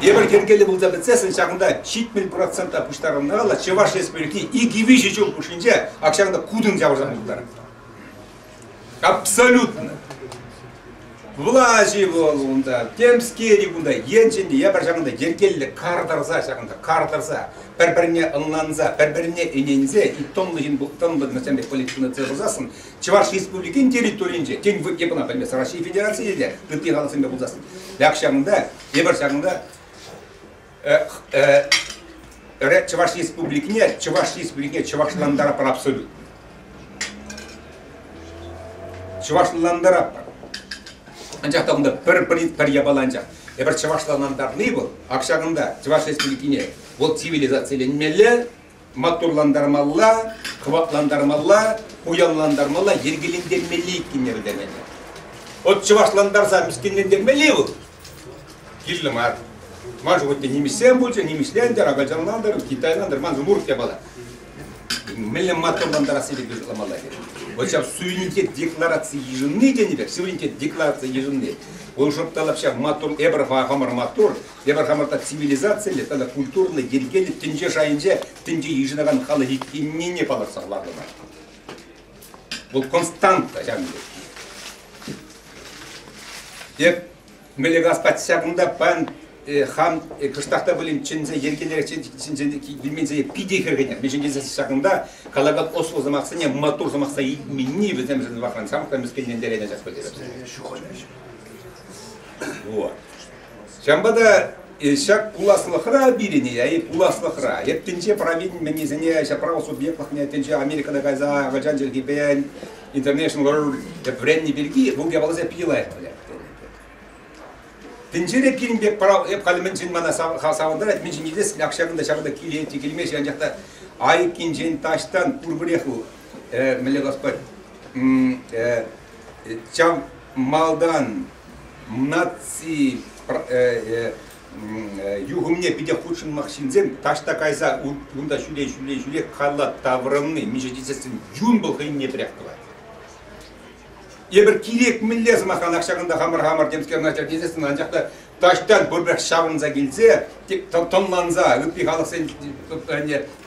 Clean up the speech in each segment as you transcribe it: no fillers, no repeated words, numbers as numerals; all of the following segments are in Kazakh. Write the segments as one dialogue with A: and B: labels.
A: Ебір кергелі бұлда бітсесін шағында 70% пұштарымда қала Чуваш республикіне игиві жечу пұшынже ақшағында кудың жауырзан бұлдары. Абсолютно. Влажи болуында, темскері бұнда, еншінде, ебір жағында кергелі қардырса шағында, қардырса, бір-біріне ыңланса, бір-біріне енензе, и тонлы мәсемдік политиканы цезғызасын, Чуваш республикин территориинже, тен епіна білмес, Россия Федерацияда, үтті қалысында бұлдасын. Ләк шағында, ебір шағында, Чуваш республикіне, Чувашландара пар абсолют. Чувашландара пар. Анчақта бұнда бір ябаланчақ. Ебір Чувашландар не бұл? Ақшағында Чуваш республикіне ол цивилизацияленмелі, матурландармалла, қыватландармалла, уянландармалла, ергелендермелі кенердермелі. От Чувашландарса міскендермелі бұл. Келі мар. Мажу өтте немістен болча, неміслендер, Агаджанландар, Китайландар, маңыз Муртия бала. Мелі матурландара себебі жыламалла керек. Вот сейчас суверенитет декларации ежегодный денег, суверенитет декларации ежегодный. Он уже вообще матур, эбрахамар матур, эбрахамарта цивилизация, это культурный, дергели, тенже шайнже, тенже ежегодный халы не паларса ладно. Вот константа жанды. Деп мелегас патсягында пан хам кыштакта билим чензе ергелер чензе билмензе пидехерген бешенге шагында калагат осло замаксыне мотор замакса минни безем же вахан самка мискенен дерене жас көдөрөбүз. Вот. Шамбада шак уласлыхра бирине, ай уласлыхра. Ептинче праведин менезене ша право субъектлыхне тенче Америкада гайза Агаджанжел гибен International Вренни Бельги, буге балазе пилай. Тенчере пиринбек прав еп калмен мана савындырат мен жинидес акшагында шагында килети килмеш жанжакта ай кинжен таштан пурбуреху меле господь чам малдан наци югумне пиде худшин махшинзем ташта кайса унда шуле калла таврымны межедисесин жун был хин не пряктыла. Ебір керек миллез махан ақшағында хамар демскер начар дезесін анжақта таштан бір шағынза келсе, тонланза, үтпей халық сен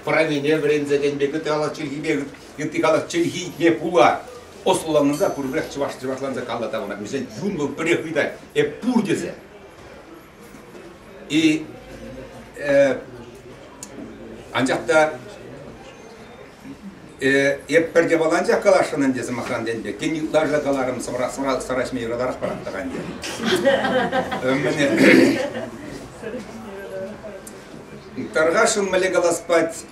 A: правене бірензе денбек, үтпей халық челхибе, үтпей халық челхине пула. Осыланыза бір чывашланза қалда табына. Мезен юн бұл бір үйдай, пур дезе. И анжақта Епперде баланча калашынан десе махан денбе. Кени лажда каларым сарашмей радарах парақтаған де. Таргашын мелегаласпать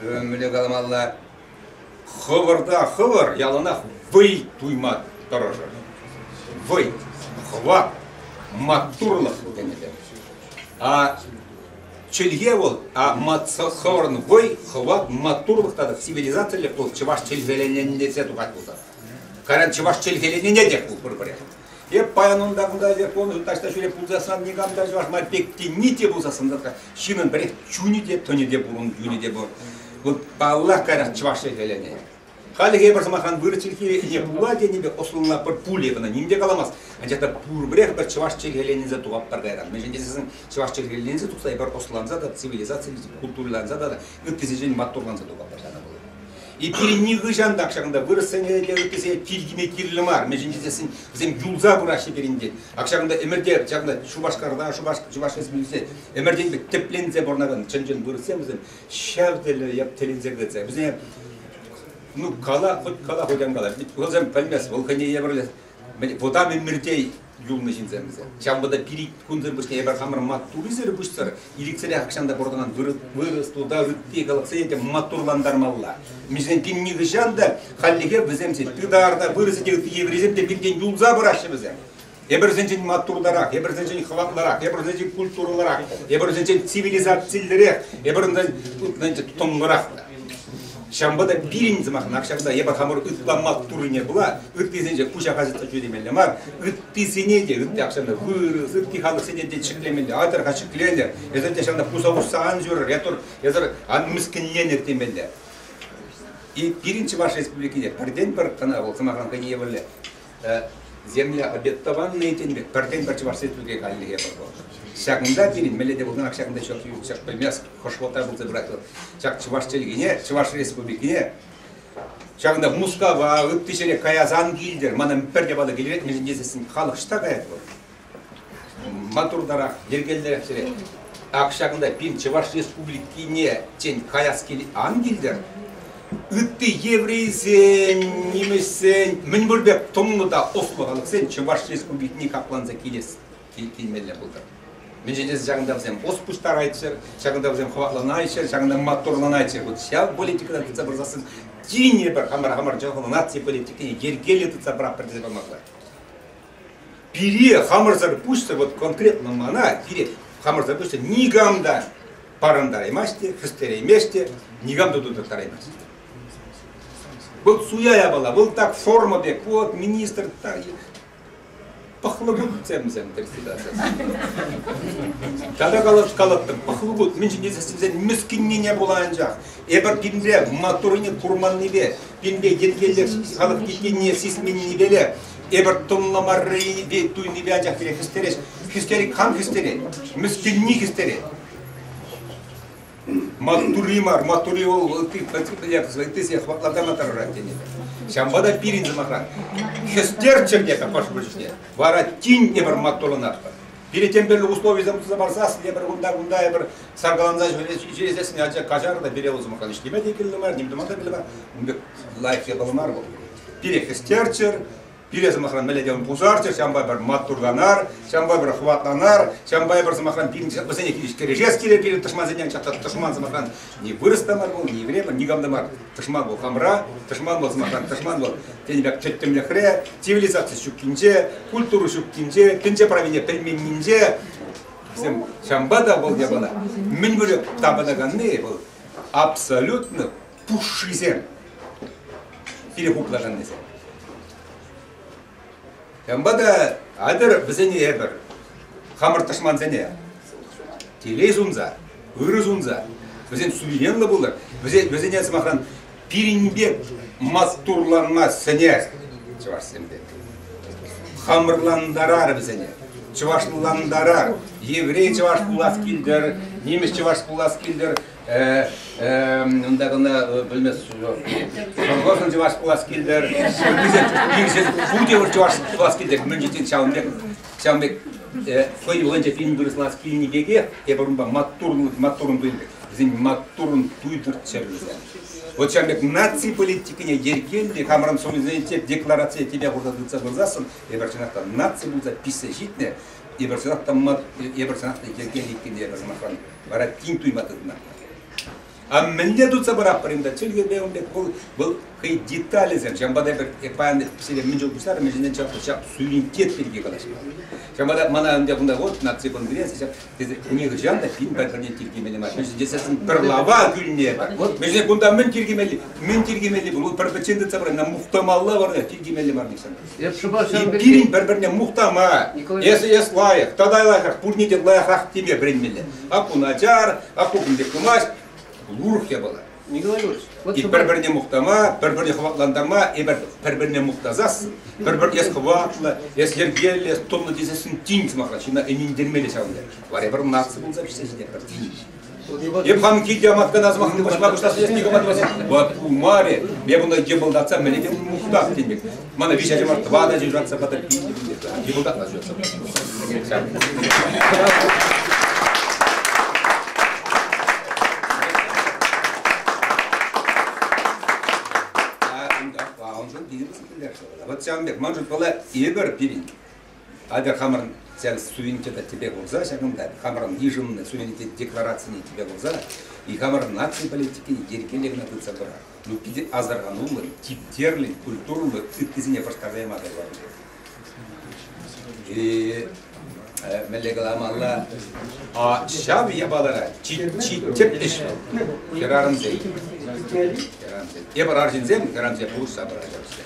A: мелегаламалла хывырда хывыр ялына вый туймат торожыр. Вый, хват, матурлық денеде. А Чельге ол, а матсахорн вой, хват матурлық тады цивилизация ол чываш чельгеленен десе туғат болса. Каран чываш чельгеленен не дек бұл бір-бірі. Еп паянындағында деп оны ташта шөле пулзасан негамдар чываш мальпекте не те болсасын затқа. Шынын бірек чуни деп, тони деп бұрын, юни деп бұрын. Бұл баллах каран чываш чельгеленен. Халиге бір замахан бір чельге не була денебе осылына бір пулевіна немде қаламас. Анжақта пұрбірек бір чываш чельгеленінзе туғаптар қайран. Мен жендесізін чываш чельгеленінзе тұқсай бір осыланза да, цивилизация, культураланза да, үттесе жен маттурланза туғаптар жана болды. И перенегі жанды ақшағында вырысыне де үттесе келгіме келілімар. Мен жендесізін бізден юлза бұрашы берінде. Ақшағында әмірде, жағында Шубашқарда, Шубаш республикасы, әмірден теплензе бұрнаған, чын вырысен бізден шәвделі еп телензе кәдзе. Бізден ну, кала, хоть кала, хоть ангала. Олзам пальмес, волхане ебрлес. Вода мемиртей юлны жинземзе. Чамбада пирик кунзер бушке ебар хамар маттуризер бушсар. Иликсере акшанда бордаган вырыс туда үтте галаксеете маттурландармалла. Мизен кинниги жанда халлиге биземсе тыдарда вырысы дегит евреземде билген юлза барашы бизем. Еберзенчен маттурдарак, еберзенчен хватларак, еберзенчен культураларак, еберзенчен цивилизациялерек, еберзенчен тутумларак. Шамбада бирин замахна акшагда ебар хамыр үтламак турыне була, үттесенже куша казытса жөдемелі мар, үттесене де үтте акшагда вырыс, үтте халық седенде чиклемелі, атырға чикленер, езерде шагда пусавуссаған жүрір, езер анмыскінленер темелі. И биринчи вашей республикине, парден бір қана бол, самахан қане ебірлі, земля обетованные тенбек, парден бірчі вашей республикине қаллиге бар бол. Şakında birin, melede buldan akşakında çok iyi, şak bilmez, hoşvotar bulsa bırakılır. Şak Çıvaş Çelgine, Çıvaş Respublikine, şakında Muskava, Üptişere Kayazan gildir, mana müperge balı gelir etmezin cezesin kalıkışta gayet var. Maturdara, yergeller hepsire, akşakında birin Çıvaş Respublikine, Çen Kayaz gili an gildir. Ütti yevreysen, nimesen, minburbek tonluda Oslo'galık sen Çıvaş Respublikine kaplanza kelmeler buldur. Meclis жағында бізден оспустар айтышыр, жағында бізден қуатлана айтышыр, жағында моторлана айтышыр. Вот сейчас политикадан тұтса бір засын кейіне бір қамар жоғын нация политикіне ергелі тұтса бір апырды болмақлар. Бире қамырзар пұшты, вот конкретно мана, бире қамырзар пұшты, нигамда парандар емаште, хыстер емеште, нигамда дудықтар емаште. Бұл суяя бала, бұл так форма бек, вот министр так. Пахлыбут цемзем председатель. Когда калаттым, пахлыбут, мен же сізден мүскіннене болайынжақ. Эбір пинбе моторыне турманнебе, пинбе ергелер халық кеткенне сесменне беле, эбір тұнламары бе туйнебе ажақ бере хистереш, хистери қан хистери, мүскінне хистери. Матуримар, матури ол ты се хватлада матаррат денег. Шамбада пирин замахран. Хестерчер где-то пошбушне. Вара тинь эбер матуланар. Перед тем берлі условия замутса барсас, эбер гунда эбер саргаланза жерезесіне ажа кажарда берел замахран. Иштеме декелдімар, немдімада білімар. Лайф ебалымар бол. Перед хестерчер, перед замахран меледен пузарчер, шамбай бір матурланар, шамбай бір хватланар, шамбай бір замахран пирин бізіне кережес келер, перед тышман чақта тышман замахран не вырыстамар бол, не время, не гамдамар. Тышман бол хамра, тышман бол замахран, тышман бол тенебек четтемле хре, цивилизация шуккинже, культуру шуккинже, пенче правине пельменнинже, всем шамбада бол ябана. Мен бөлек табадаганны бол абсолютно пушизем перехуплаганны. Шамбада адыр бізіне ебір хамыр тышман зене, телезунза, ырызунза, бізен суверенлы болыр, бізіне замахран пиринбек мастурланма сене чувашсемде. Хамырландарар бізіне, чувашландарар, еврей чуваш пулас келдер, немес чуваш пулас келдер, ондағына білмес, Шонгосын чуваш пулас келдер, Фудевір чуваш пулас келдер, мүнжетін Шаумбек, қой оланча фильм дұрыслас келінебеге, ебірімба маттурын туйдыр, бізін маттурын туйдыр чәрілізен. Вот Шаумбек наци политикіне еркелді, қамырын соңызен декларация тебе құрдадылса болзасын, ебіршінақта наци болза писі житне, ебіршінақта еркелікінде ебіршінақта бара тин туйматыдына. А менде дутса бар апарында чөлге беумбек бұл кей детали зем. Жамбада бір епайынды піселер мен жолбушылар, мен жинен чап суверенитет берге қалашы. Жамбада мана өнде бұнда вот нация конгресс, неғы жанда фильм бәдірінен тергемелі ма. Мен жесесін бір лава күліне бар. Мен жинен бұнда мен тергемелі бұл. Ол пәрбәтшенді цабыр, на мұқтамалла бар, тергемелі бар нексен. Пирин бір-біріне мұқтама, ес лайық, тадай лайық, пурнеде лайық тебе бірінмелі. Ақу начар, ақу күнде күмаш, лурх я была. И бір-біріне мұқтама, бір-біріне хватландама, бір-біріне мұқтазас, бір-бір ес хватла, ес ергел, ес тонны десесін тиң смақла, шына әмендермелі сауындар. Бар ебір нақсы болса пішсесіне бір тиң. Еп хам кейде аматқан азмақтың башыма күштасы ес негамат басы. Вот у маре, мен бұнда ебылдатса, мен екен мұқтақ денбек. Мана виш әжемар твада жеп жатса бата пейді бұнде. Ебылдатма жатса. Вот Шаумбек, может была ебір пирин. Адер хамырын сәл суверенитета тебе болса, шағында хамырын ежімні суверенитет декларацияны тебе болса, и хамырын нация политики еркелегіна тұтса бұра. Ну, пиде азарған ұлы, типтерлі, культурлы, үткізіне паштардаем адай бар. И мелегаламалла, а шав ябалара, читтеп еші, керарын зей. Ебір аржин зем, керарын зей бұлыс сабыра жабысты.